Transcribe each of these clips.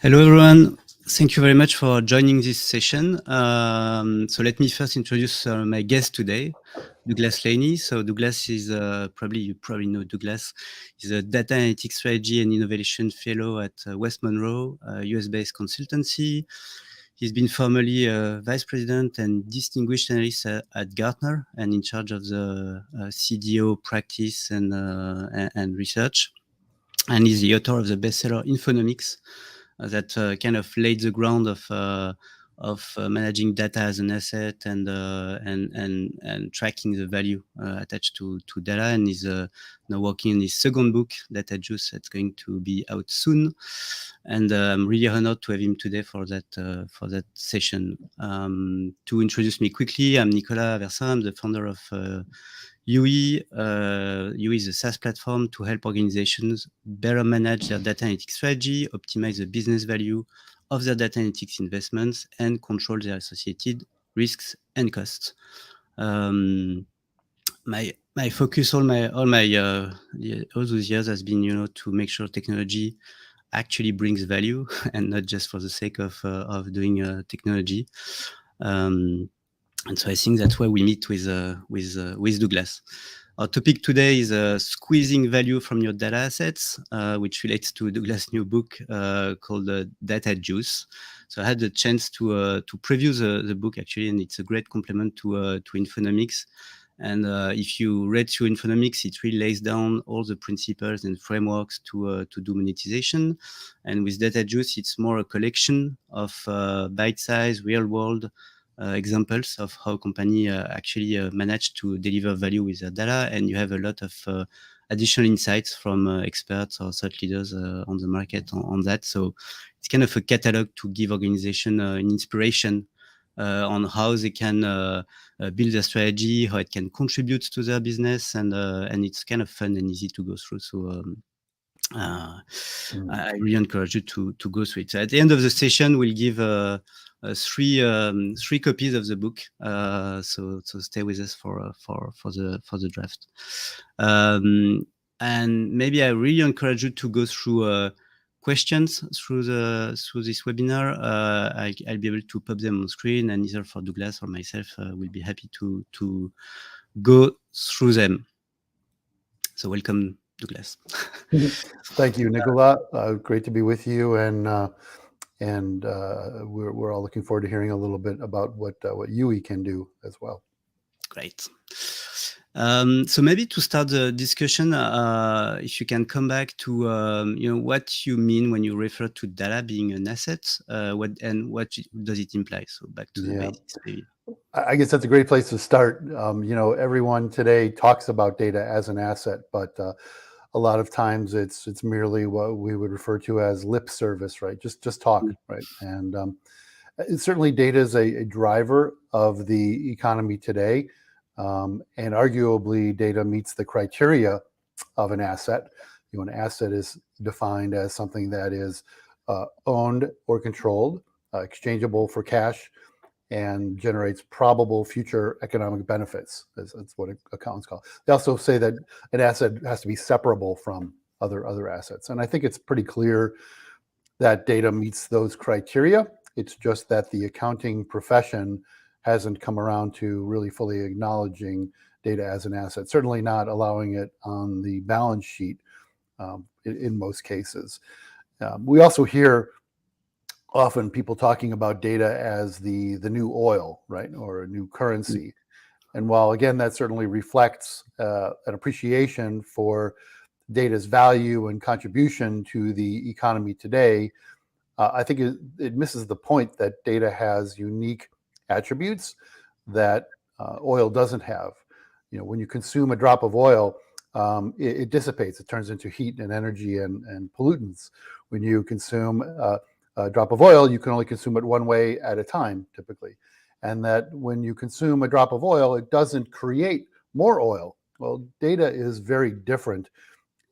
Hello, everyone. Thank you very much for joining this session. So let me first introduce my guest today, Douglas Laney. So Douglas is you probably know Douglas. He's a data analytics strategy and innovation fellow at West Monroe, a US-based consultancy. He's been formerly vice president and distinguished analyst at Gartner and in charge of the CDO practice and research. And he's the author of the bestseller Infonomics, that kind of laid the ground of managing data as an asset and tracking the value attached to data. And he's now working on his second book, Data Juice, that's going to be out soon. And I'm really honored to have him today for that session. To introduce me quickly, I'm Nicolas Averseng. I'm the founder of YOOI. YOOI is a SaaS platform to help organizations better manage their data analytics strategy, optimize the business value of their data analytics investments, and control their associated risks and costs. My focus all those years has been, to make sure technology actually brings value and not just for the sake of doing technology. And so I think that's why we meet with Douglas. Our topic today is squeezing value from your data assets, which relates to Douglas' new book called Data Juice. So I had the chance to preview the book actually, and it's a great complement to Infonomics. And if you read through Infonomics, it really lays down all the principles and frameworks to do monetization. And with Data Juice, it's more a collection of bite-sized, real-world examples of how company actually manage to deliver value with their data, and you have a lot of additional insights from experts or thought leaders on the market on that. So it's kind of a catalog to give organization an inspiration on how they can build a strategy, how it can contribute to their business, and it's kind of fun and easy to go through. So I really encourage you to go through it. So at the end of the session, we'll give three copies of the book. So stay with us for the draft. And maybe I really encourage you to go through questions through this webinar. I'll be able to pop them on screen, and either for Douglas or myself, we'll be happy to go through them. So welcome, Douglas. Thank you, Nicolas. Great to be with you, and we're all looking forward to hearing a little bit about what YOOI can do as well. Great. So maybe to start the discussion, if you can come back to what you mean when you refer to data being an asset, what does it imply? So back to the basics, maybe. I guess that's a great place to start. Everyone today talks about data as an asset, but a lot of times it's merely what we would refer to as lip service, right? Just talk, right? And certainly data is a driver of the economy today. And arguably data meets the criteria of an asset. An asset is defined as something that is owned or controlled, exchangeable for cash, and generates probable future economic benefits. That's what accountants call it. They also say that an asset has to be separable from other assets. And I think it's pretty clear that data meets those criteria. It's just that the accounting profession hasn't come around to really fully acknowledging data as an asset, certainly not allowing it on the balance sheet in most cases. We also hear often people talking about data as the new oil, right, or a new currency. And while, again, that certainly reflects an appreciation for data's value and contribution to the economy today, I think it misses the point that data has unique attributes that oil doesn't have. When you consume a drop of oil, it dissipates. It turns into heat and energy and pollutants. When you consume a drop of oil, you can only consume it one way at a time, typically. And that when you consume a drop of oil, it doesn't create more oil. Well, data is very different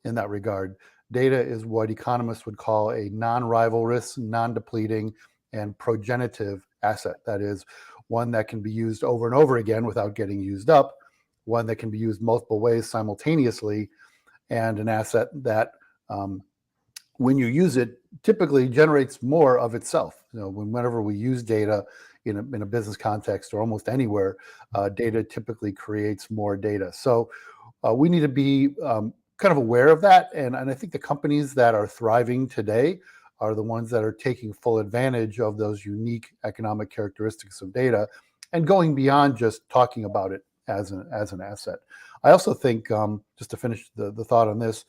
in that regard. Data is what economists would call a non-rivalrous, non-depleting, and progenitive asset. That is, one that can be used over and over again without getting used up, one that can be used multiple ways simultaneously, and an asset that when you use it typically generates more of itself. Whenever we use data in a business context or almost anywhere, data typically creates more data. So we need to be kind of aware of that. And I think the companies that are thriving today are the ones that are taking full advantage of those unique economic characteristics of data and going beyond just talking about it as an asset. I also think, just to finish the thought on this,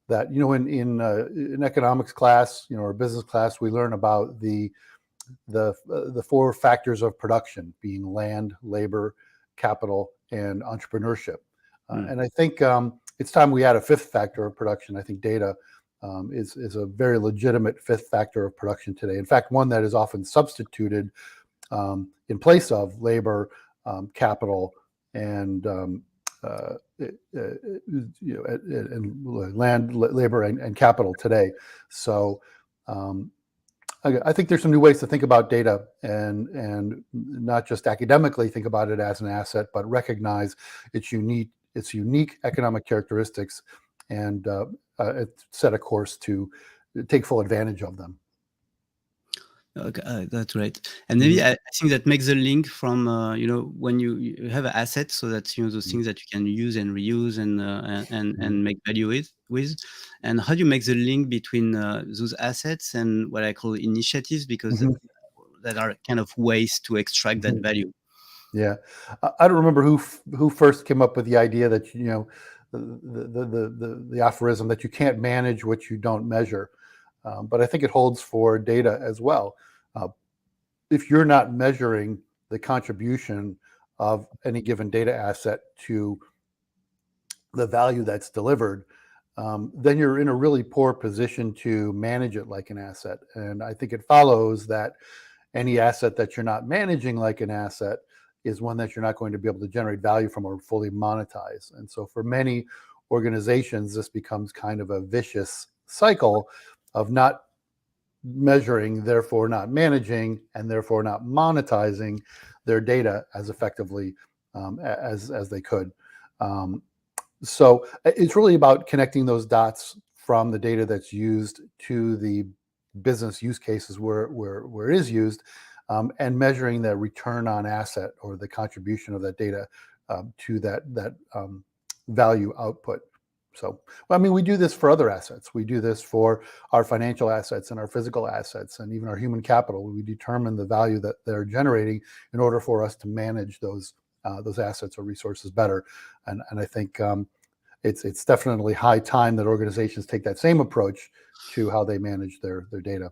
that in economics class, or business class, we learn about the 4 factors of production, being land, labor, capital, and entrepreneurship. And I think it's time we add a 5th factor of production. I think data is a very legitimate 5th factor of production today. In fact, one that is often substituted in place of labor, capital, and land, labor, and capital today. So I think there's some new ways to think about data, and not just academically think about it as an asset, but recognize its unique economic characteristics, and set a course to take full advantage of them. Okay, that's right. And maybe I think that makes the link from when you have an asset, so that's those things that you can use and reuse and make value with. And how do you make the link between those assets and what I call initiatives, because that are kind of ways to extract that value. Yeah, I don't remember who first came up with the idea that the aphorism that you can't manage what you don't measure. But I think it holds for data as well. If you're not measuring the contribution of any given data asset to the value that's delivered, then you're in a really poor position to manage it like an asset. And I think it follows that any asset that you're not managing like an asset is one that you're not going to be able to generate value from or fully monetize. And so for many organizations, this becomes kind of a vicious cycle of not measuring, therefore not managing, and therefore not monetizing their data as effectively as they could. So it's really about connecting those dots from the data that's used to the business use cases where it is used, and measuring the return on asset, or the contribution of that data to that value output. So, we do this for other assets. We do this for our financial assets and our physical assets, and even our human capital. We determine the value that they're generating in order for us to manage those assets or resources better. And I think it's definitely high time that organizations take that same approach to how they manage their data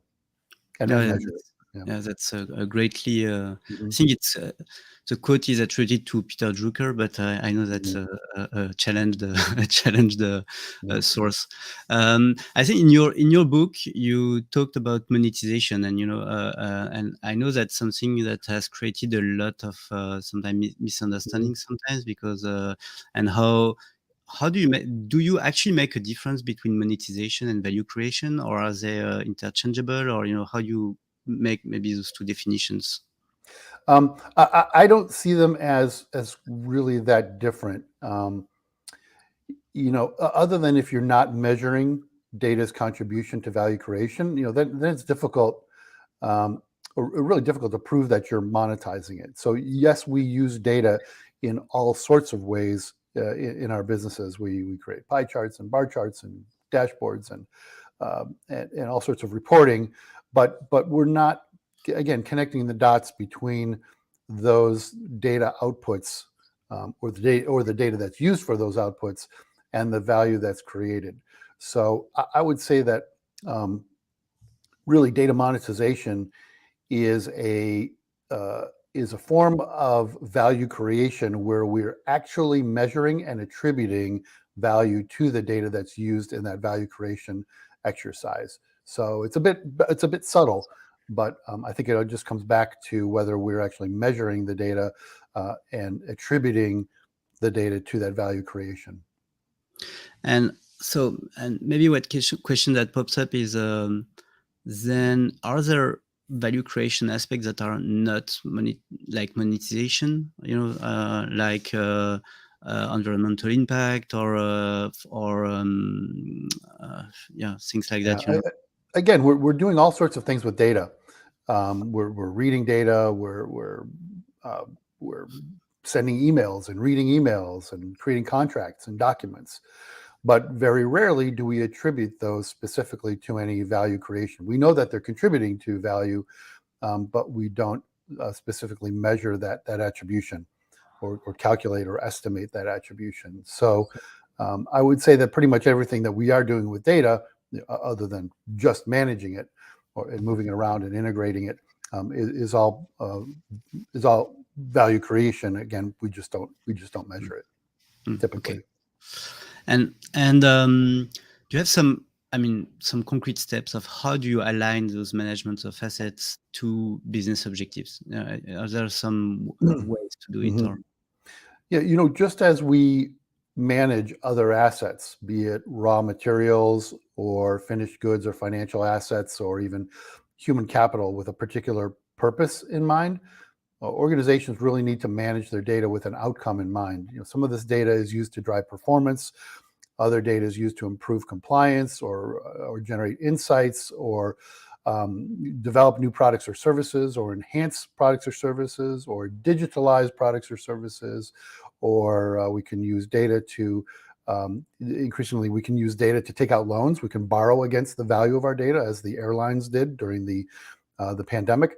and measure it. Yeah, that's a greatly. I think it's the quote is attributed to Peter Drucker, but I know that's a challenged source. I think in your book you talked about monetization, and and I know that's something that has created a lot of sometimes misunderstanding sometimes, because and how do you actually make a difference between monetization and value creation, or are they interchangeable, or how do you make maybe those 2 definitions? I don't see them as really that different. Other than if you're not measuring data's contribution to value creation, then it's difficult, or really difficult to prove that you're monetizing it. So yes, we use data in all sorts of ways in our businesses. We create pie charts and bar charts and dashboards and all sorts of reporting, but we're not, again, connecting the dots between those data outputs, or the data that's used for those outputs, and the value that's created. So I would say that really data monetization is a form of value creation where we're actually measuring and attributing value to the data that's used in that value creation exercise. So it's a bit subtle, but I think it just comes back to whether we're actually measuring the data and attributing the data to that value creation. And so, and maybe what question that pops up is, then are there value creation aspects that are not like monetization, like environmental impact, or things like that? again, we're doing all sorts of things with data. We're reading data. We're sending emails and reading emails and creating contracts and documents. But very rarely do we attribute those specifically to any value creation. We know that they're contributing to value, but we don't specifically measure that attribution or calculate or estimate that attribution. So I would say that pretty much everything that we are doing with data, other than just managing it and moving it around and integrating it, is all value creation. Again, we just don't measure it typically. Okay. And do you have some concrete steps of how do you align those management of assets to business objectives? Are there some ways to do it? Or? Yeah, just as we manage other assets, be it raw materials or finished goods or financial assets or even human capital with a particular purpose in mind, organizations really need to manage their data with an outcome in mind. Some of this data is used to drive performance. Other data is used to improve compliance or generate insights or develop new products or services or enhance products or services or digitalize products or services, or we can use data to increasingly we can use data to take out loans. We can borrow against the value of our data, as the airlines did during the pandemic.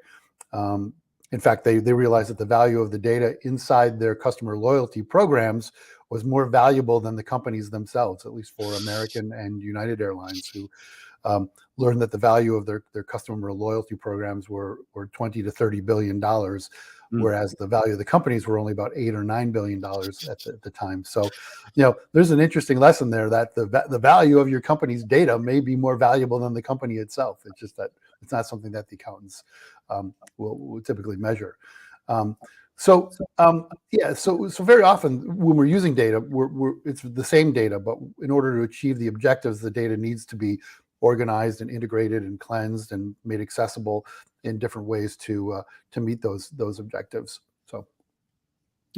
In fact, they realized that the value of the data inside their customer loyalty programs was more valuable than the companies themselves, at least for American and United Airlines, who learned that the value of their customer loyalty programs were $20 to $30 billion, whereas the value of the companies were only about $8 or $9 billion at the time. So, there's an interesting lesson there that the value of your company's data may be more valuable than the company itself. It's just that it's not something that the accountants will typically measure. So very often when we're using data, it's the same data, but in order to achieve the objectives, the data needs to be organized and integrated and cleansed and made accessible in different ways to meet those objectives. So,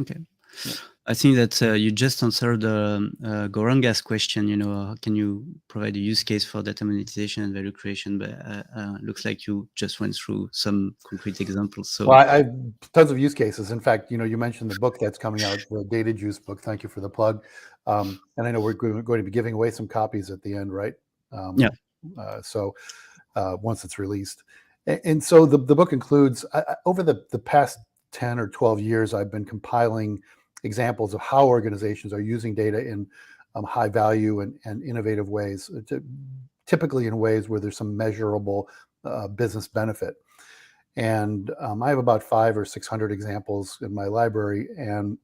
okay. Yeah. I think that you just answered Gauranga's question. Can you provide a use case for data monetization and value creation? But looks like you just went through some concrete examples. So, well, I have tons of use cases. In fact, you mentioned the book that's coming out, the Data Juice book. Thank you for the plug. And I know we're going to be giving away some copies at the end, right? Yeah. So once it's released, and so the book includes over the past 10 or 12 years, I've been compiling examples of how organizations are using data in high value and innovative ways, typically in ways where there's some measurable business benefit. And I have about 500 or 600 examples in my library, and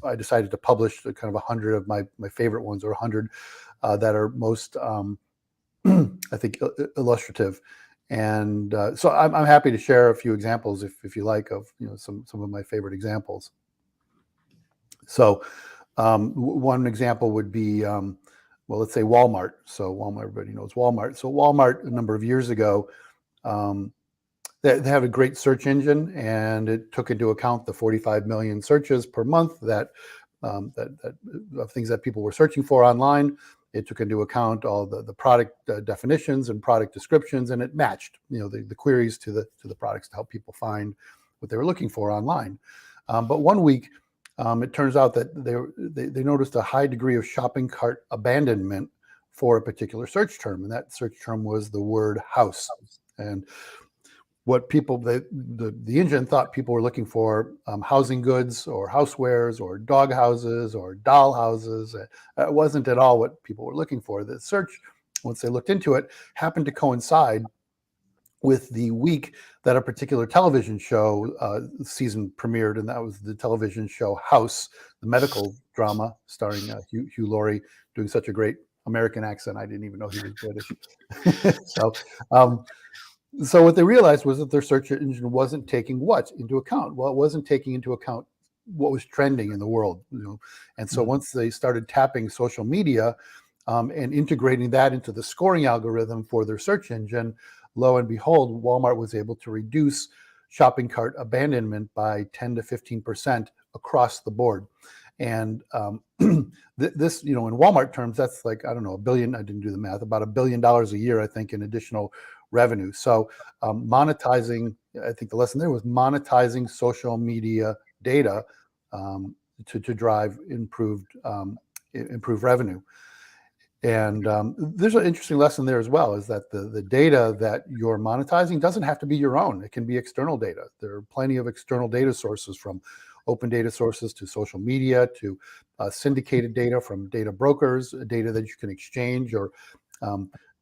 I decided to publish kind of 100 of my favorite ones, or 100 that are most, I think, illustrative. And so I'm happy to share a few examples if you like, of some of my favorite examples. So one example would be, well, let's say Walmart. So Walmart, everybody knows Walmart. So Walmart, a number of years ago, they have a great search engine, and it took into account the 45 million searches per month that of things that people were searching for online. It took into account all the product definitions and product descriptions, and it matched the queries to the products to help people find what they were looking for online. But one week, it turns out that they noticed a high degree of shopping cart abandonment for a particular search term, and that search term was the word house. And what people, the engine thought people were looking for housing goods or housewares or dog houses or doll houses. It wasn't at all what people were looking for. The search, once they looked into it, happened to coincide with the week that a particular television show season premiered, and that was the television show House, the medical drama starring Hugh Laurie, doing such a great American accent. I didn't even know he was British. So what they realized was that their search engine wasn't taking what into account? Well, it wasn't taking into account what was trending in the world. And so once they started tapping social media and integrating that into the scoring algorithm for their search engine, lo and behold, Walmart was able to reduce shopping cart abandonment by 10 to 15% across the board. And this, in Walmart terms, that's like, I don't know, $1 billion. I didn't do the math. About $1 billion a year, I think, in additional revenue. So monetizing, I think the lesson there was monetizing social media data to drive improved revenue. And there's an interesting lesson there as well, is that the data that you're monetizing doesn't have to be your own. It can be external data. There are plenty of external data sources, from open data sources to social media to syndicated data from data brokers, data that you can exchange or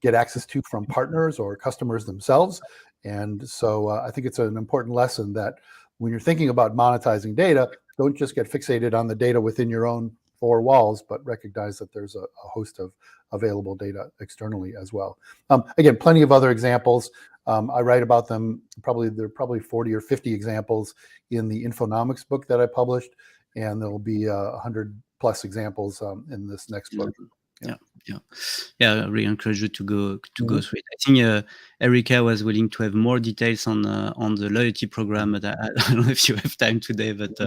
get access to from partners or customers themselves. And so I think it's an important lesson that when you're thinking about monetizing data, don't just get fixated on the data within your own four walls, but recognize that there's a host of available data externally as well. Again, plenty of other examples. I write about them. There are probably 40 or 50 examples in the Infonomics book that I published, and there will be 100 plus examples in this next book. I really encourage you to go through it. I think Erica was willing to have more details on the loyalty program, but I don't know if you have time today. But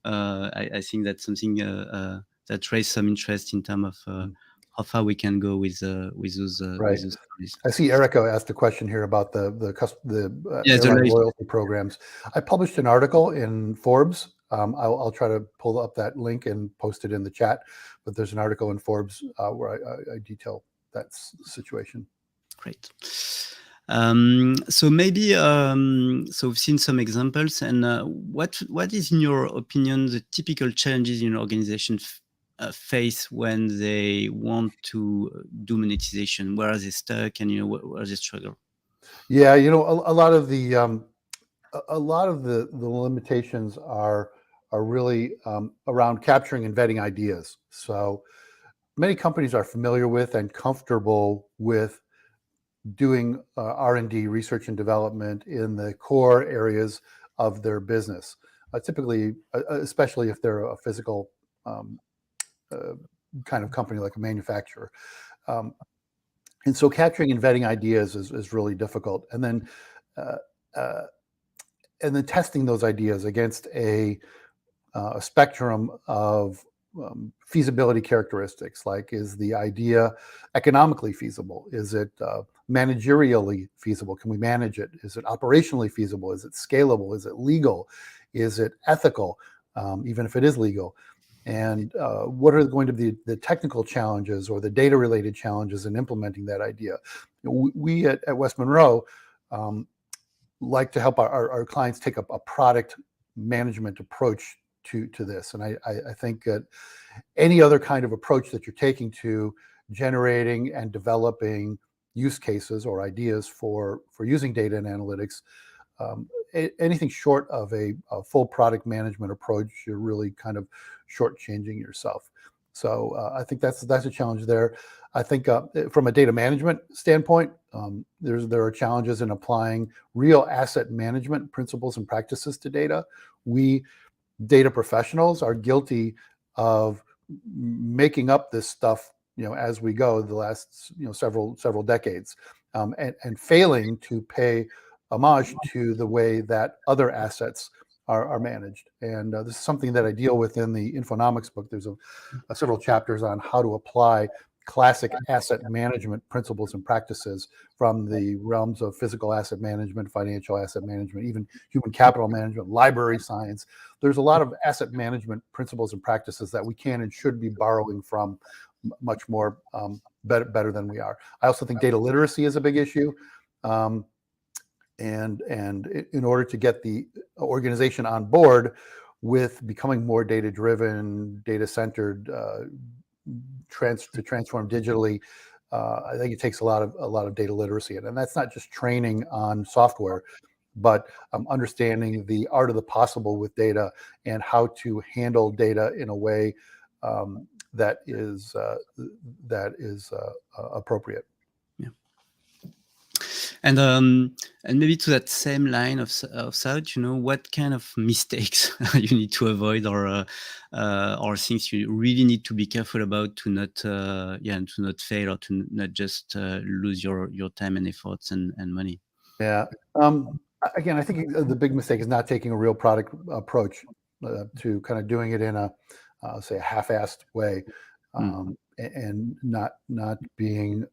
I think that's something that raised some interest in terms of how far we can go with those stories. I see Erica asked a question here about the airline loyalty programs. I published an article in Forbes. I'll try to pull up that link and post it in the chat. But there's an article in Forbes where I detail that situation. Great. So maybe so we've seen some examples, and what is, in your opinion, the typical challenges in an organization face when they want to do monetization? Where are they stuck, and where are they struggle? Yeah, a lot of the limitations are really around capturing and vetting ideas. So many companies are familiar with and comfortable with doing R&D, research and development, in the core areas of their business. Typically, especially if they're a physical kind of company, like a manufacturer. And so capturing and vetting ideas is really difficult. And then testing those ideas against a spectrum of feasibility characteristics, like, is the idea economically feasible? Is it managerially feasible? Can we manage it? Is it operationally feasible? Is it scalable? Is it legal? Is it ethical, even if it is legal? And what are going to be the technical challenges or the data-related challenges in implementing that idea? We at West Monroe like to help our clients take up a product management approach to this. And I think that any other kind of approach that you're taking to generating and developing use cases or ideas for using data and analytics, anything short of a full product management approach, you're really kind of shortchanging yourself. So I think that's a challenge there. I think from a data management standpoint, there are challenges in applying real asset management principles and practices to data. We data professionals are guilty of making up this stuff, as we go, the last several decades, and failing to pay homage to the way that other assets are managed. And this is something that I deal with in the Infonomics book. There's several chapters on how to apply classic asset management principles and practices from the realms of physical asset management, financial asset management, even human capital management, library science. There's a lot of asset management principles and practices that we can and should be borrowing from much more better than we are. I also think data literacy is a big issue. And in order to get the organization on board with becoming more data-driven, data-centered, to transform digitally, I think it takes a lot of data literacy, and that's not just training on software, but understanding the art of the possible with data and how to handle data in a way that is appropriate. And maybe to that same line of thought, what kind of mistakes you need to avoid, or things you really need to be careful about to not fail, or to not just lose your time and efforts and money. Yeah. Again, I think the big mistake is not taking a real product approach to kind of doing it in a say a half-assed way, and not being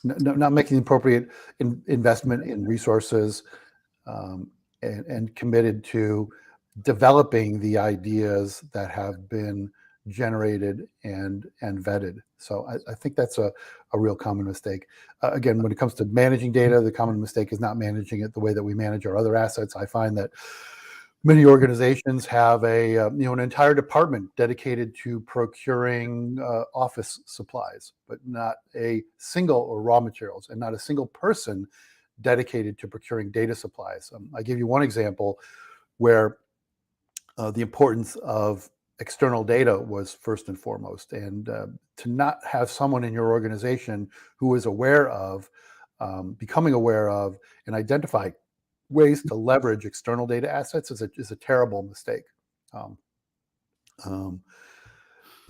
not making the appropriate investment in resources, and committed to developing the ideas that have been generated and vetted. So I think that's a real common mistake. Again, when it comes to managing data, the common mistake is not managing it the way that we manage our other assets. I find that many organizations have an entire department dedicated to procuring office supplies, but not a single, or raw materials, and not a single person dedicated to procuring data supplies. I give you one example where the importance of external data was first and foremost, and to not have someone in your organization who is aware of, becoming aware of, and identify ways to leverage external data assets is a terrible mistake. I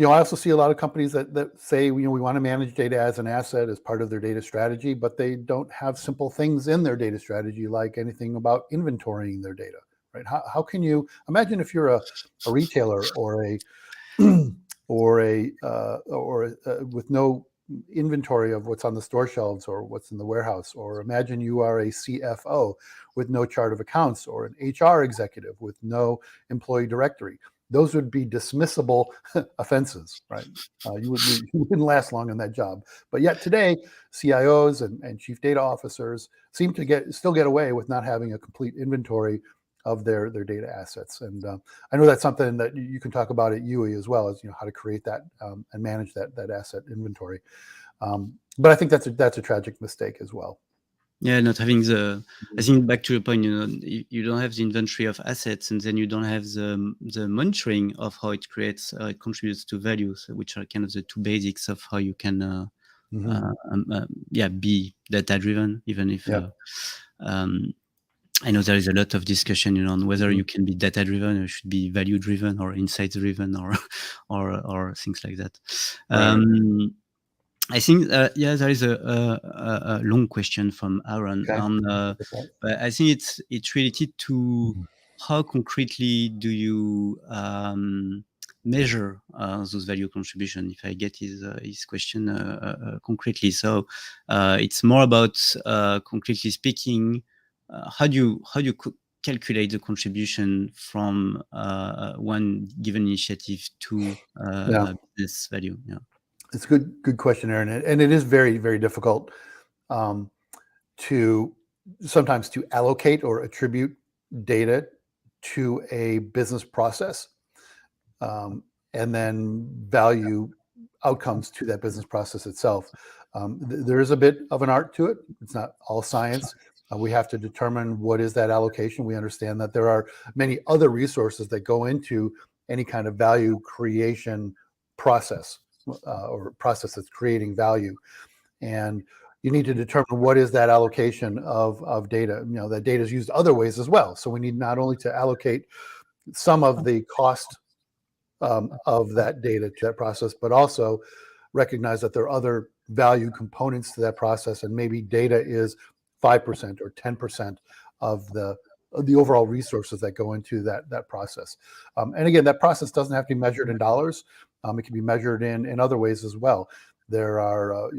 also see a lot of companies that say, we want to manage data as an asset as part of their data strategy, but they don't have simple things in their data strategy, like anything about inventorying their data, right? How can you imagine if you're a retailer or with no inventory of what's on the store shelves or what's in the warehouse, or imagine you are a CFO with no chart of accounts, or an HR executive with no employee directory. Those would be dismissible offenses, right? You wouldn't last long in that job. But yet today, CIOs and chief data officers seem to still get away with not having a complete inventory of their data assets. And I know that's something that you can talk about at YOOI, as well as how to create that and manage that asset inventory. But I think that's a tragic mistake as well. Yeah, not having I think back to your point, you don't have the inventory of assets, and then you don't have the monitoring of how it creates, it contributes to value, which are kind of the two basics of how you can, be data driven, even if, I know there is a lot of discussion, on whether you can be data driven, or should be value driven, or insights driven, or things like that. Right. I think, there is a long question from Aaron on, but I think it's related to how concretely do you measure those value contribution. If I get his question concretely, so it's more about, concretely speaking, how do you calculate the contribution from one given initiative to business value? Yeah. It's a good question, Aaron, and it is very, very difficult to sometimes to allocate or attribute data to a business process, and then value outcomes to that business process itself. There is a bit of an art to it. It's not all science. We have to determine what is that allocation. We understand that there are many other resources that go into any kind of value creation process, or process that's creating value. And you need to determine what is that allocation of data. That data is used other ways as well. So we need not only to allocate some of the cost of that data to that process, but also recognize that there are other value components to that process, and maybe data is 5% or 10% of the overall resources that go into that process. And again, that process doesn't have to be measured in dollars. It can be measured in other ways as well. There are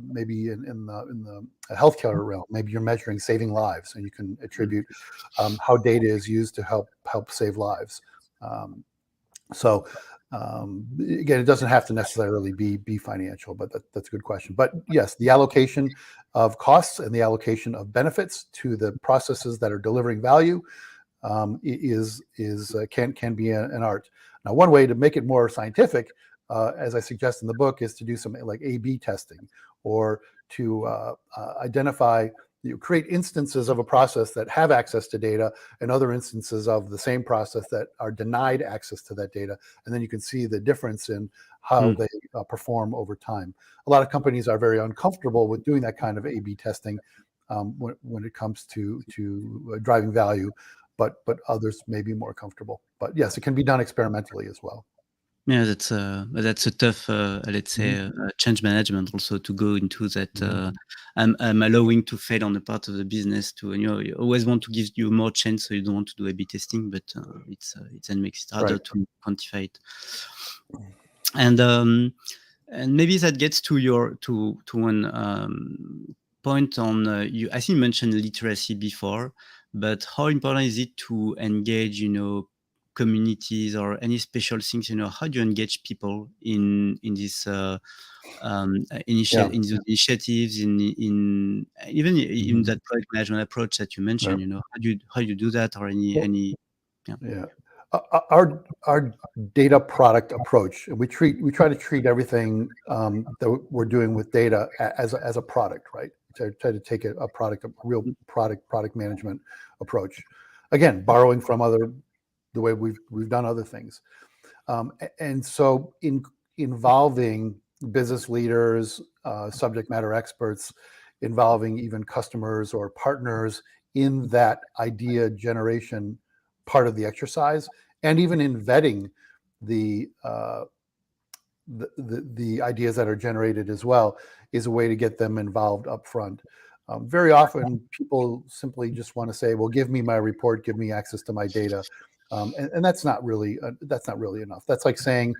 maybe in the healthcare realm, maybe you're measuring saving lives, and you can attribute how data is used to help save lives. So again, it doesn't have to necessarily be financial, but that's a good question. But yes, the allocation of costs and the allocation of benefits to the processes that are delivering value can be an art. Now, one way to make it more scientific, as I suggest in the book, is to do some like A/B testing, or to identify, create instances of a process that have access to data, and other instances of the same process that are denied access to that data. And then you can see the difference in how they perform over time. A lot of companies are very uncomfortable with doing that kind of A/B testing when it comes to driving value, but others may be more comfortable. But yes, it can be done experimentally as well. Yeah, that's a tough, let's say, change management also, to go into that. I'm allowing to fail on the part of the business. You always want to give you more chance, so you don't want to do A/B testing, but it then makes it harder to quantify it. And And maybe that gets to your to one point on you. I think you mentioned literacy before, but how important is it to engage, communities or any special things? How do you engage people in this in these initiatives, in even in that product management approach that you mentioned? How do you do that, or any Yeah. Our data product approach, we try to treat everything that we're doing with data as a product, right? Try to take a real product management approach. Again, borrowing from the way we've done other things, and so involving business leaders, subject matter experts, involving even customers or partners in that idea generation part of the exercise, and even in vetting the ideas that are generated as well, is a way to get them involved up front. Very often people simply just want to say, well, give me my report, give me access to my data. And that's not really enough. That's like saying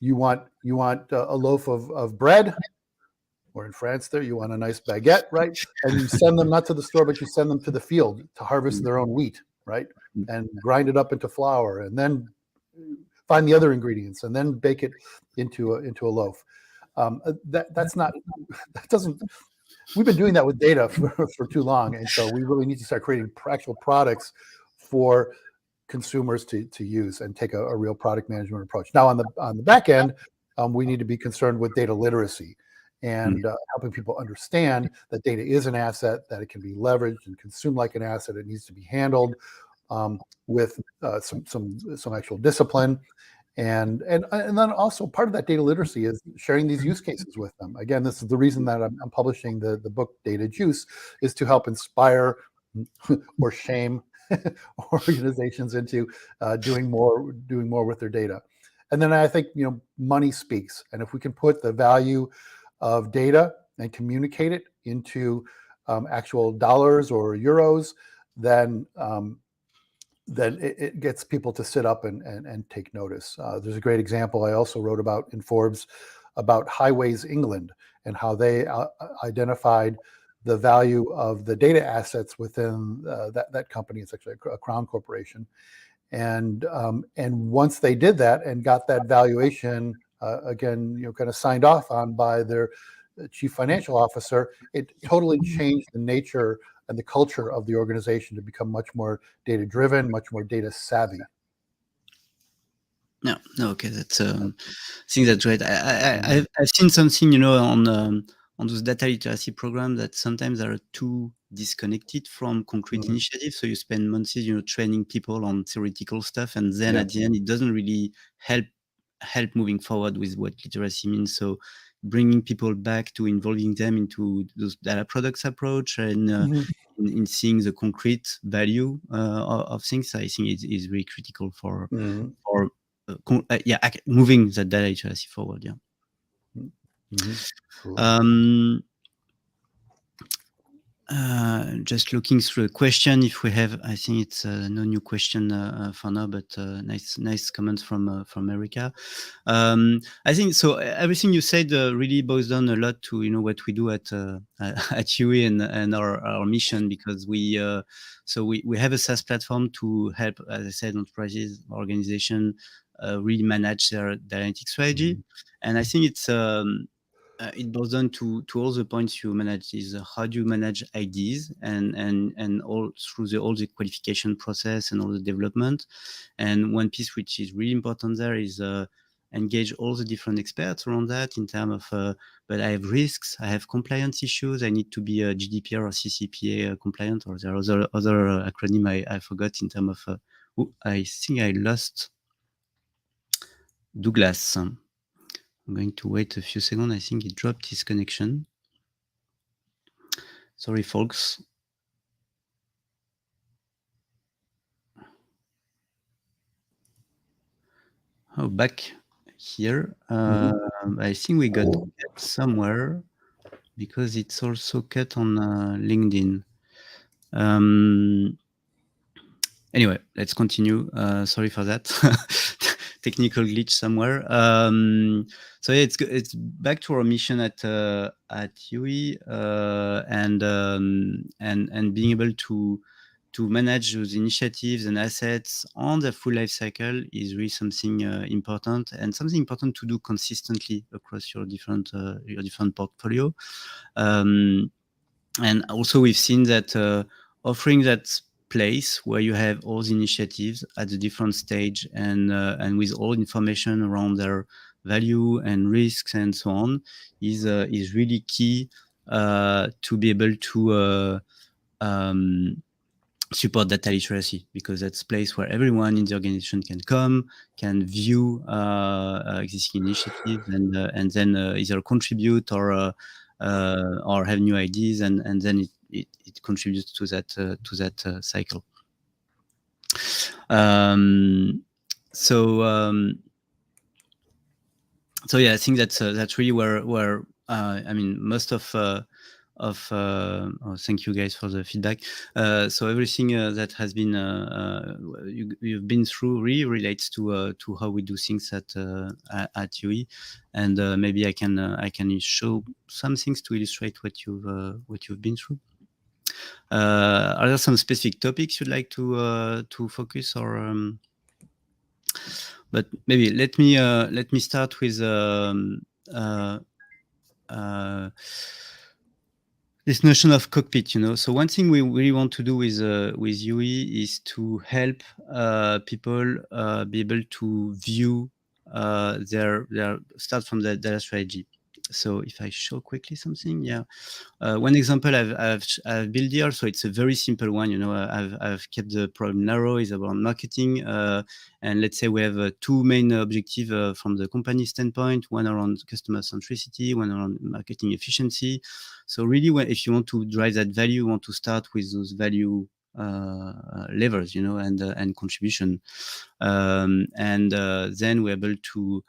you want a loaf of bread, or in France there, you want a nice baguette, right? And you send them not to the store, but you send them to the field to harvest their own wheat, right? And grind it up into flour, and then find the other ingredients, and then bake it into a loaf. That's not, that doesn't, we've been doing that with data for too long. And so we really need to start creating actual products for consumers to use and take a real product management approach. Now on the back end, we need to be concerned with data literacy and helping people understand that data is an asset, that it can be leveraged and consumed like an asset. It needs to be handled with some actual discipline. And then also part of that data literacy is sharing these use cases with them. Again, this is the reason that I'm publishing the book Data Juice, is to help inspire or shame organizations into doing more with their data. And then I think money speaks, and if we can put the value of data and communicate it into actual dollars or euros, then it gets people to sit up and take notice. There's a great example I also wrote about in Forbes about Highways England and how they identified the value of the data assets within that company. It's actually a crown corporation. And once they did that and got that valuation, again, kind of signed off on by their chief financial officer, it totally changed the nature and the culture of the organization to become much more data driven, much more data savvy. No, okay, that's I think that's right. I've seen something, on those data literacy programs that sometimes are too disconnected from concrete initiatives. So you spend months, training people on theoretical stuff, and then at the end, it doesn't really help moving forward with what literacy means. So bringing people back to involving them into those data products approach and in seeing the concrete value of things, I think is really critical for moving the data literacy forward. Just looking through a question, if we have, I think it's no new question for now, but nice comments from Erica. I think so. Everything you said really boils down a lot to what we do at YOOI and our mission, because we have a SaaS platform to help, as I said, enterprises, organization really manage their analytics strategy, and I think it's. It boils down to all the points you manage, is how do you manage ideas and all through all the qualification process and all the development. And one piece which is really important there is engage all the different experts around that in terms of, but I have risks, I have compliance issues, I need to be a GDPR or CCPA compliant, or there are other acronym I forgot in terms of, I think I lost Douglas. I'm going to wait a few seconds. I think he dropped his connection. Sorry, folks. Oh, back here. I think we got cut somewhere because it's also cut on LinkedIn. Anyway, let's continue. Sorry for that. technical glitch somewhere. So yeah, it's back to our mission at YOOI, and being able to manage those initiatives and assets on the full life cycle is really something important, and something important to do consistently across your different portfolio. And also we've seen that offering that place where you have all the initiatives at the different stage and with all information around their value and risks and so on is really key to be able to support data literacy, because that's a place where everyone in the organization can view existing initiatives and then either contribute or have new ideas, and then it contributes to that cycle. So yeah, I think that's really where I mean, most of thank you guys for the feedback. So everything that has been you've been through really relates to how we do things at YOOI, and maybe I can show some things to illustrate what you've been through. Are there some specific topics you'd like to focus, or but maybe let me start with this notion of cockpit, So one thing we really want to do with YOOI is to help people be able to view their start from the data strategy. So if I show quickly something, yeah. One example I've built here, so it's a very simple one. I've kept the problem narrow. Is about marketing, and let's say we have two main objectives from the company standpoint: one around customer centricity, one around marketing efficiency. So really, if you want to drive that value, you want to start with those value levers, and contribution, and then we're able to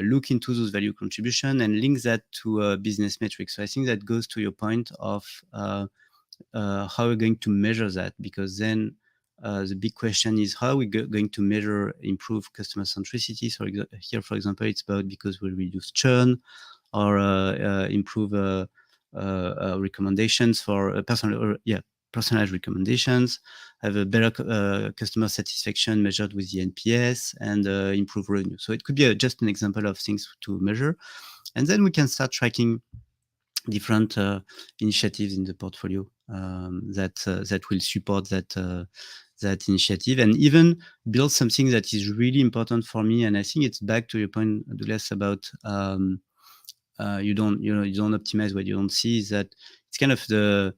look into those value contribution and link that to business metrics. So I think that goes to your point of how we're going to measure that, because then the big question is how are we going to measure improve customer centricity. So here, for example, it's about because we'll reduce churn or improve recommendations for personalized recommendations, have a better customer satisfaction measured with the NPS, and improve revenue. So it could be just an example of things to measure. And then we can start tracking different initiatives in the portfolio that will support that initiative, and even build something that is really important for me. And I think it's back to your point, Douglas, about you don't optimize what you don't see. Is that it's kind of the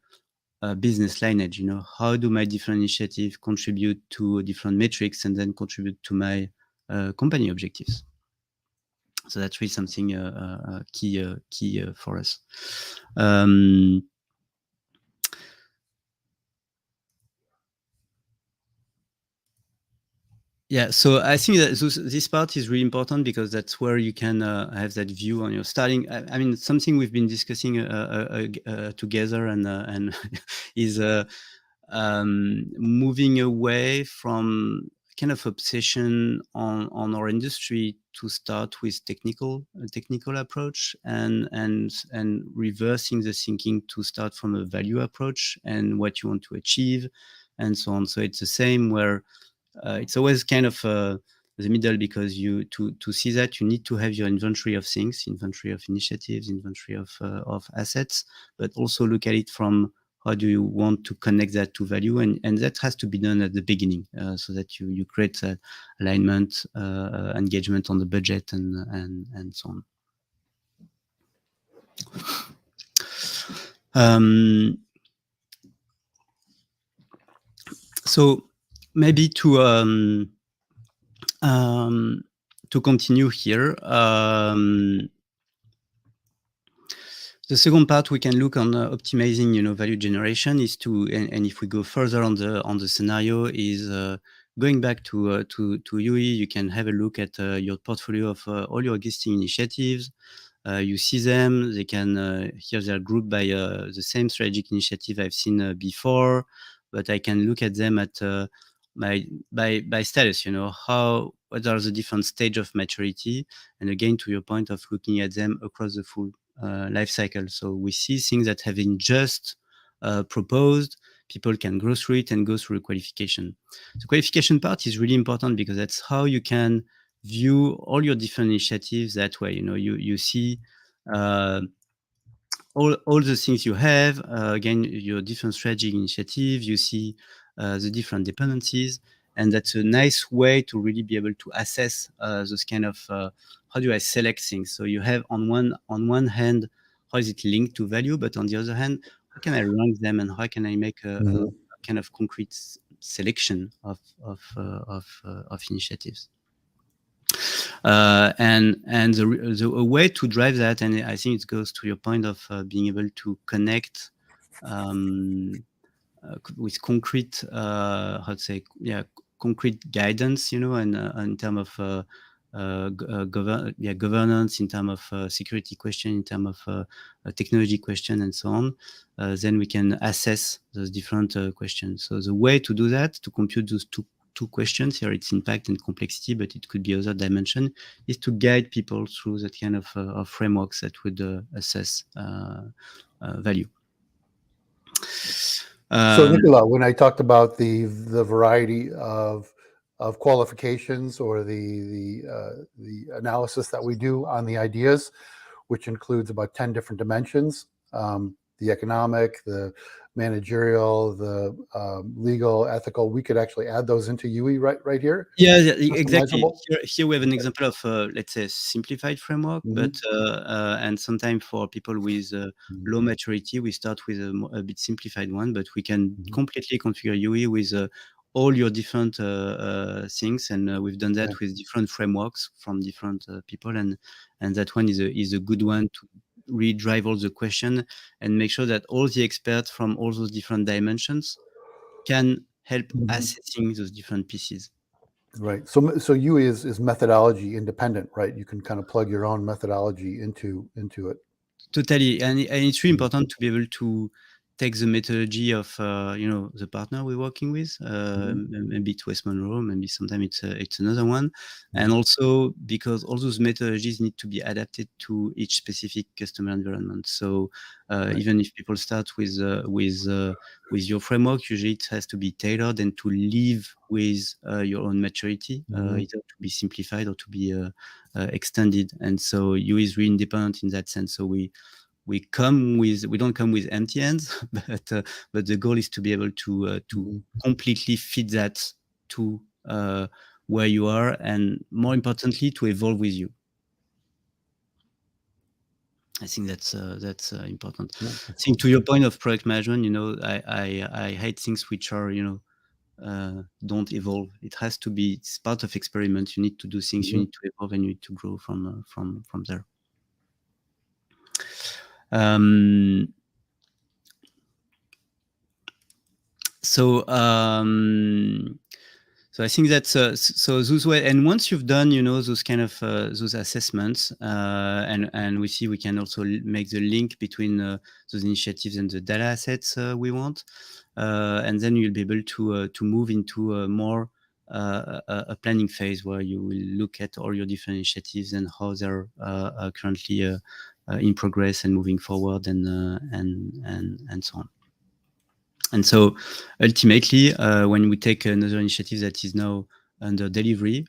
business lineage, how do my different initiatives contribute to different metrics and then contribute to my company objectives. So that's really something key for us. Yeah, so I think that this part is really important, because that's where you can have that view on your starting. I mean, something we've been discussing together and is moving away from kind of obsession on our industry to start with technical approach and reversing the thinking to start from a value approach and what you want to achieve and so on. So it's the same where it's always kind of the middle, because to see that you need to have your inventory of things, inventory of initiatives, inventory of assets, but also look at it from how do you want to connect that to value, and that has to be done at the beginning, so that you create alignment, engagement on the budget, and so on. So maybe to continue here, the second part we can look on optimizing, value generation is to, and if we go further on the scenario, is going back to YOOI. You can have a look at your portfolio of all your existing initiatives. You see them. They can here they are grouped by the same strategic initiative I've seen before, but I can look at them at by status, what are the different stage of maturity, and again, to your point of looking at them across the full life cycle. So we see things that have been just proposed. People can go through it and go through the qualification. The qualification part is really important because that's how you can view all your different initiatives that way. You see all the things you have, again, your different strategic initiatives, you see the different dependencies, and that's a nice way to really be able to assess those kind of, how do I select things? So you have on one hand, how is it linked to value, but on the other hand, how can I rank them and how can I make a kind of concrete selection of initiatives? And a way to drive that, and I think it goes to your point of being able to connect with concrete, concrete guidance, and in terms of governance, in terms of security question, in terms of technology question, and so on. Then we can assess those different questions. So the way to do that, to compute those two questions here, it's impact and complexity, but it could be other dimension, is to guide people through that kind of frameworks that would assess value. So Nicolas, when I talked about the variety of qualifications or the analysis that we do on the ideas, which includes about 10 different dimensions, the economic, the managerial, the legal, ethical, we could actually add those into YOOI right here. Yeah, exactly. Here we have an example of, let's say, simplified framework, but and sometimes for people with low maturity, we start with a bit simplified one, but we can completely configure YOOI with all your different things, and we've done that with different frameworks from different people, and that one is a good one to really drive all the question and make sure that all the experts from all those different dimensions can help assessing those different pieces. Right. So YOOI is methodology independent, right? You can kind of plug your own methodology into it. Totally, and it's really important to be able to take the methodology of the partner we're working with. Maybe it's West Monroe, maybe sometimes it's another one, and also because all those methodologies need to be adapted to each specific customer environment. So even if people start with your framework, usually it has to be tailored and to live with your own maturity, either to be simplified or to be extended. And so YOOI is really independent in that sense. So we don't come with empty hands, but the goal is to be able to completely fit that to where you are, and more importantly, to evolve with you. I think that's important. I think to your point of product management, I hate things which are don't evolve. It has to be, it's part of experiment. You need to do things, you need to evolve, and you need to grow from there. So I think that's so those way. And once you've done, those kind of those assessments, and we see we can also make the link between those initiatives and the data assets we want, and then you'll be able to move into a more a planning phase where you will look at all your different initiatives and how they're currently in progress and moving forward, and so on. And so ultimately, when we take another initiative that is now under delivery,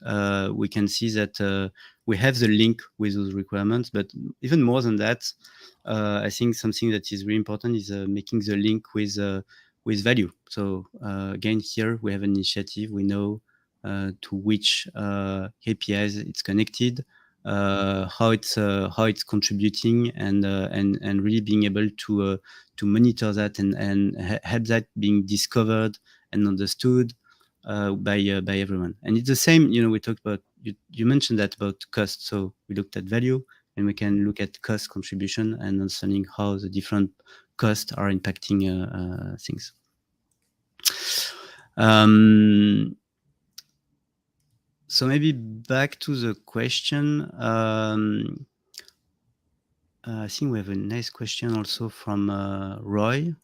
we can see that we have the link with those requirements. But even more than that, I think something that is really important is making the link with value. So again, here we have an initiative. We know to which KPIs it's connected, how it's contributing, and really being able to monitor that and help that being discovered and understood by everyone. And it's the same. We talked about, you mentioned that about cost. So we looked at value, and we can look at cost contribution and understanding how the different costs are impacting things. So maybe back to the question. I think we have a nice question also from Roy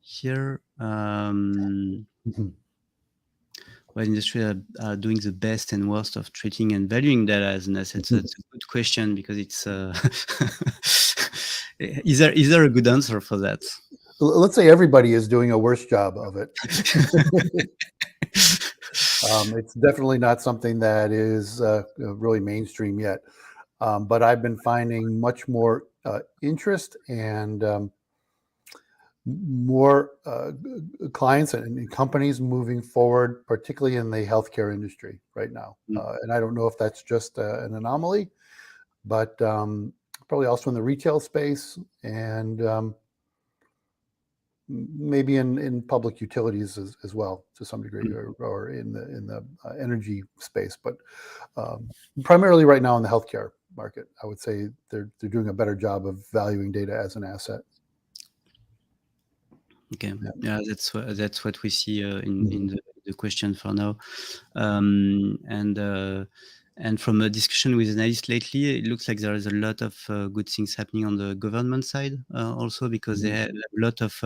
here. what industry are doing the best and worst of treating and valuing data as an asset? So that's a good question, because it's is there a good answer for that? Let's say everybody is doing a worse job of it. It's definitely not something that is really mainstream yet. But I've been finding much more interest and more clients and companies moving forward, particularly in the healthcare industry right now. And I don't know if that's just an anomaly, but probably also in the retail space and maybe in public utilities as well to some degree, or in the energy space, but primarily right now in the healthcare market, I would say they're doing a better job of valuing data as an asset. Okay, yeah, that's what we see in the question for now, and from a discussion with analysts lately, it looks like there is a lot of good things happening on the government side also, because they have a lot of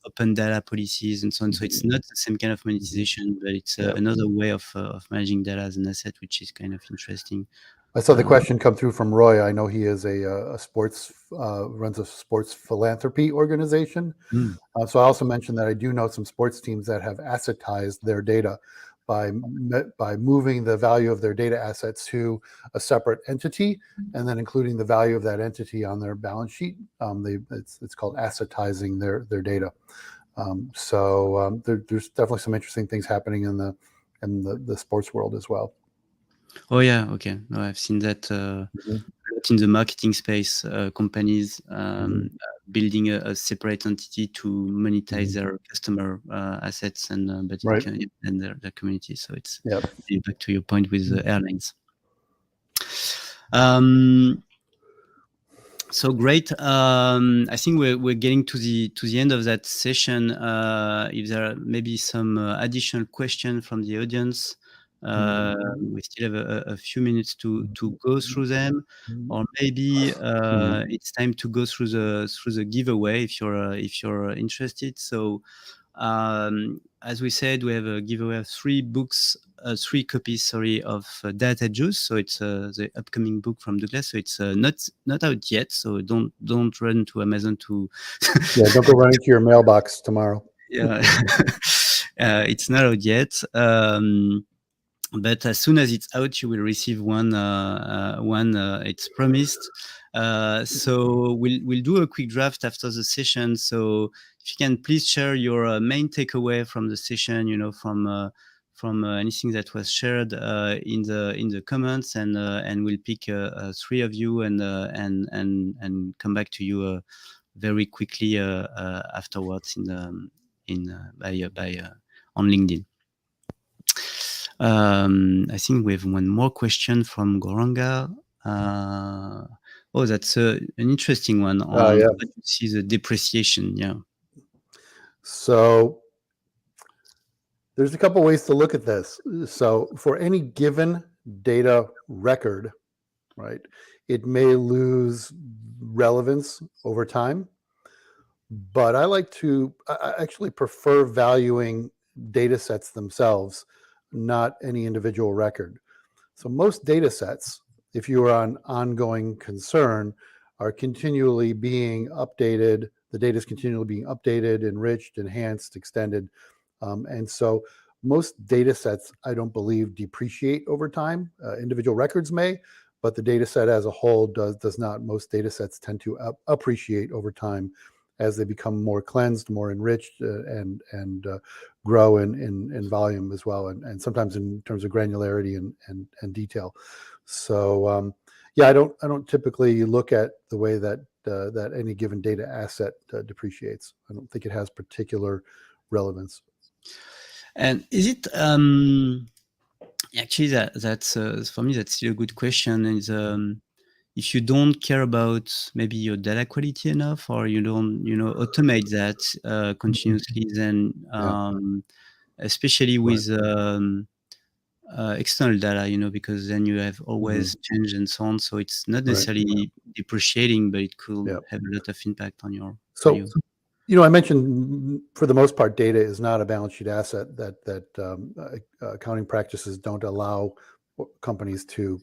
open data policies and so on. So it's not the same kind of monetization, but it's another way of managing data as an asset, which is kind of interesting. I saw the question come through from Roy. I know he is a sports runs a sports philanthropy organization. So I also mentioned that I do know some sports teams that have assetized their data by moving the value of their data assets to a separate entity, and then including the value of that entity on their balance sheet. It's called assetizing their data. So there's definitely some interesting things happening in the sports world as well. Oh yeah, okay. No, I've seen that in the marketing space. Companies building a separate entity to monetize their customer assets and but and their community. So it's back to your point with the airlines. So great. I think we're getting to the end of that session. If there are maybe some additional questions from the audience, we still have a few minutes to go through them, or maybe it's time to go through the giveaway if you're interested. So as we said, we have a giveaway of 3 copies of Data Juice. So it's the upcoming book from Douglas. So it's not out yet. So don't run to Amazon to don't go running to your mailbox tomorrow. Yeah, it's not out yet. But as soon as it's out, you will receive one. It's promised. So we'll do a quick draft after the session. So if you can please share your main takeaway from the session, from anything that was shared in the comments, and we'll pick 3 of you and come back to you very quickly afterwards on LinkedIn. I think we have one more question from Goranga. That's an interesting one on how you see the depreciation. Yeah. So there's a couple ways to look at this. So for any given data record, right, it may lose relevance over time. But I actually prefer valuing data sets themselves, not any individual record. So most data sets, if you are on ongoing concern, are continually being updated. The data is continually being updated, enriched, enhanced, extended. And so most data sets, I don't believe, depreciate over time. Individual records may, but the data set as a whole does not. Most data sets tend to appreciate over time as they become more cleansed, more enriched, and grow in volume as well, and sometimes in terms of granularity and detail. So I don't typically look at the way that any given data asset depreciates. I don't think it has particular relevance. And is it actually that's for me that's still a good question. Is if you don't care about maybe your data quality enough, or you don't automate that continuously, then especially with external data, because then you have always change and so on. So it's not necessarily depreciating, but it could have a lot of impact on your value. I mentioned for the most part, data is not a balance sheet asset. That accounting practices don't allow companies to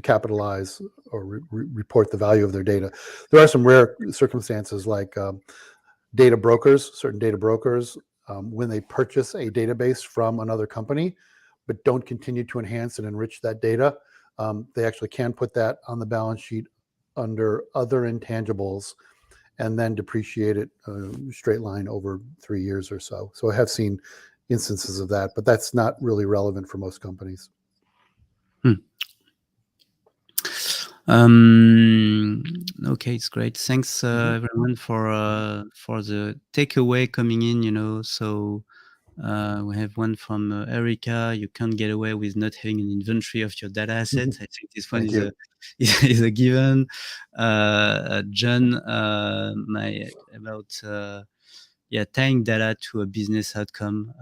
capitalize or report the value of their data. There are some rare circumstances like data brokers, certain data brokers, when they purchase a database from another company, but don't continue to enhance and enrich that data, they actually can put that on the balance sheet under other intangibles and then depreciate it straight line over 3 years or so. So I have seen instances of that, but that's not really relevant for most companies. Okay, it's great. Thanks everyone for the takeaway coming in. So we have one from Erica. You can't get away with not having an inventory of your data assets. I think this one is a given. John, about tying data to a business outcome.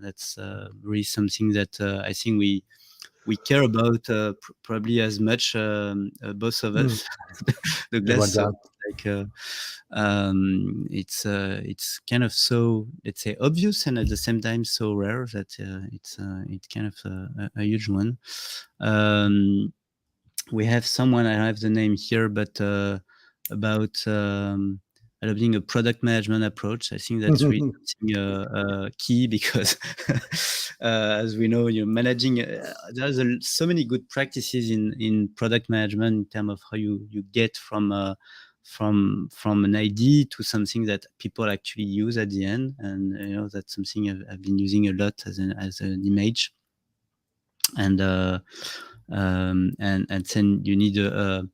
That's really something that I think we care about probably as much, both of us. Douglas, so it's kind of so, let's say, obvious and at the same time so rare that it's kind of a huge one. We have someone, I have the name here, but about adopting a product management approach. I think that's really something key because, as we know, managing. There's so many good practices in product management in terms of how you get from an idea to something that people actually use at the end, and that's something I've been using a lot as an image, and then you need a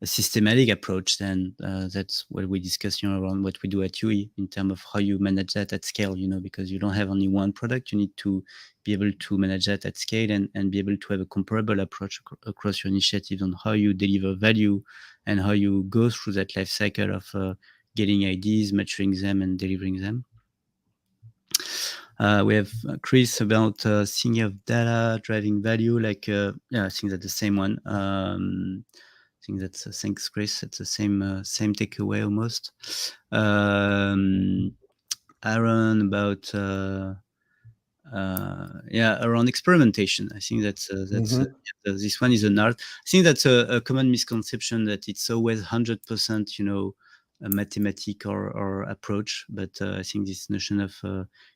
systematic approach. Then that's what we discuss around what we do at YOOI in terms of how you manage that at scale, because you don't have only one product. You need to be able to manage that at scale and be able to have a comparable approach across your initiatives on how you deliver value and how you go through that life cycle of getting ideas, maturing them, and delivering them. We have Chris about thinking of data driving value. I think that's the same one. I think that's thanks, Chris. It's the same takeaway almost. Aaron about around experimentation. I think that's this one is an art. I think that's a common misconception that it's always 100%, a mathematic or approach, but I think this notion of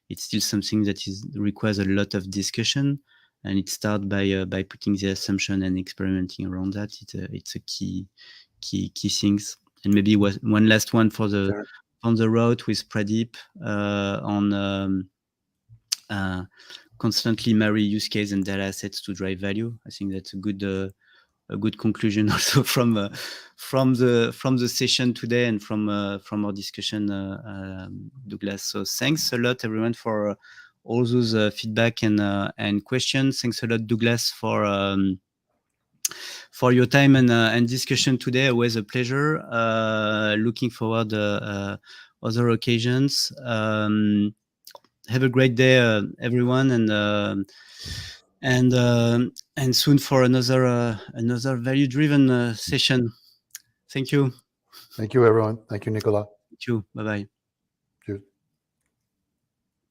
it's still something that requires a lot of discussion, and it starts by putting the assumption and experimenting around that. It's a key things. And maybe one last one for the on the road with Pradeep on constantly marry use case and data assets to drive value. I think that's a good conclusion also from the session today and from our discussion, Douglas. So thanks a lot, everyone, for all those feedback and questions. Thanks a lot, Douglas, for your time and discussion today. Always a pleasure. Looking forward other occasions. Have a great day, everyone, and soon for another value-driven session. Thank you. Thank you, everyone. Thank you, Nicolas. Thank you. Bye-bye.